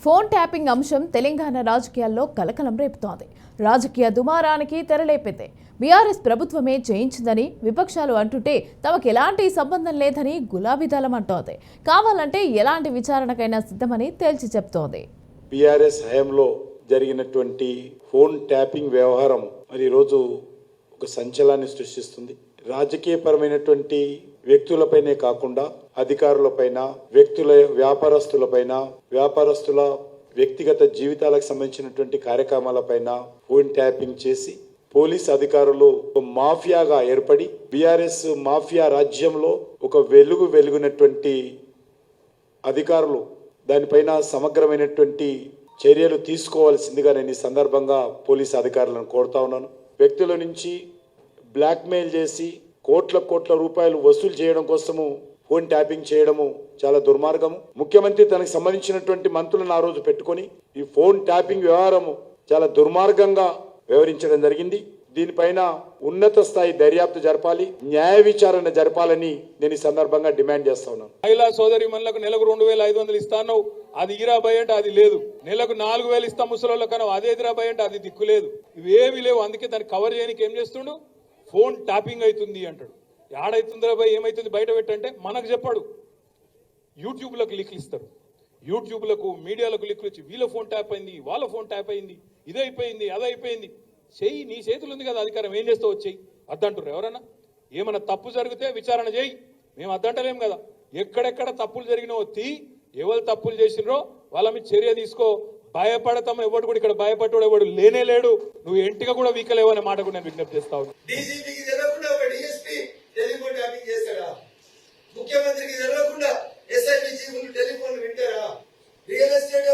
Phone tapping అంశం తెలంగాణ రాజకీయాల్లో కలకలం రేపుతోంది. రాజకీయ దుమారానికి తెరలేపింది. బీఆర్ఎస్ ప్రభుత్వమే చేయించిందని విపక్షాలు అంటుంటే తమకు ఎలాంటి సంబంధం లేదని గులాబీ దళం అంటోంది. కావాలంటే ఎలాంటి విచారణకైనా సిద్ధమని తేల్చి చెప్తోంది. బీఆర్ఎస్ హయాంలో జరిగినటువంటి ఫోన్ ట్యాపింగ్ వ్యవహారం మరి ఈరోజు ఒక సంచలనాన్ని సృష్టిస్తుంది. రాజకీయపరమైనటువంటి వ్యక్తులపైనే కాకుండా అధికారులపైన, వ్యాపారస్తుల వ్యక్తిగత జీవితాలకు సంబంధించినటువంటి కార్యక్రమాలపైన ఫోన్ ట్యాపింగ్ చేసి పోలీస్ అధికారులు మాఫియాగా ఏర్పడి బీఆర్ఎస్ మాఫియా రాజ్యంలో ఒక వెలుగునటువంటి అధికారులు దానిపైన సమగ్రమైనటువంటి చర్యలు తీసుకోవాల్సిందిగా నేను ఈ సందర్భంగా పోలీస్ అధికారులను కోరుతా ఉన్నాను. వ్యక్తుల నుంచి బ్లాక్మెయిల్ చేసి కోట్ల రూపాయలు వసూలు చేయడం కోసము ఫోన్ ట్యాపింగ్ చేయడము చాలా దుర్మార్గము. ముఖ్యమంత్రి తనకు సంబంధించినటువంటి మంత్రులను ఆ రోజు పెట్టుకొని ఈ ఫోన్ ట్యాపింగ్ వ్యవహారము చాలా దుర్మార్గంగా వ్యవహరించడం జరిగింది. దీనిపైన ఉన్నత స్థాయి దర్యాప్తు జరపాలి, న్యాయ విచారణ జరపాలని నేను ఈ సందర్భంగా డిమాండ్ చేస్తా ఉన్నాను. మహిళా సోదరి మనులకు నెలకు 2500 ఇస్తాను, అది ఇరాబాయ్ అంటే అది లేదు. నెలకు 4000 ఇస్తాం ముసలోళ్ళ కన్నా, అదే ఇరాబాయ్ అంటే అది దిక్కు లేదు. ఇవేవి లేవు. అందుకే దాన్ని కవర్ చేయడానికి ఏం చేస్తుండు, ఫోన్ ట్యాపింగ్ అవుతుంది అంటాడు. ఏడైతుందిరా భయ్, ఏమైతుంది బయట పెట్టంటే మనకు చెప్పాడు. యూట్యూబ్లకు లింకులు ఇస్తారు, యూట్యూబ్లకు మీడియాలకు లింకులు ఇచ్చి వీళ్ళ ఫోన్ ట్యాప్ అయింది, వాళ్ళ ఫోన్ ట్యాప్ అయింది, ఇదైపోయింది, అదైపోయింది. చెయ్యి, నీ చేతులు ఉంది కదా అధికారం, ఏం చేస్తావు వచ్చేయి అద్దంటారు. ఎవరన్నా ఏమన్నా తప్పు జరిగితే విచారణ చేయి, మేము అద్దంటలేం కదా. ఎక్కడెక్కడ తప్పులు జరిగినో ఎవరు తప్పులు చేసినరో వాళ్ళ మీద చర్య తీసుకో. భయపడతాం, ఎవడు కూడా ఇక్కడ భయపడ్డాడు ఎవడు లేనే లేడు. నువ్వు ఎంటిగా కూడా వీకలేవు అనే మాట కూడా నేను విజ్ఞప్తి చేస్తా ఉన్నాను. ముఖ్యమంత్రికి తెలియకుండా ఎస్ఐబి టెలిఫోన్ వింటారా? Real estate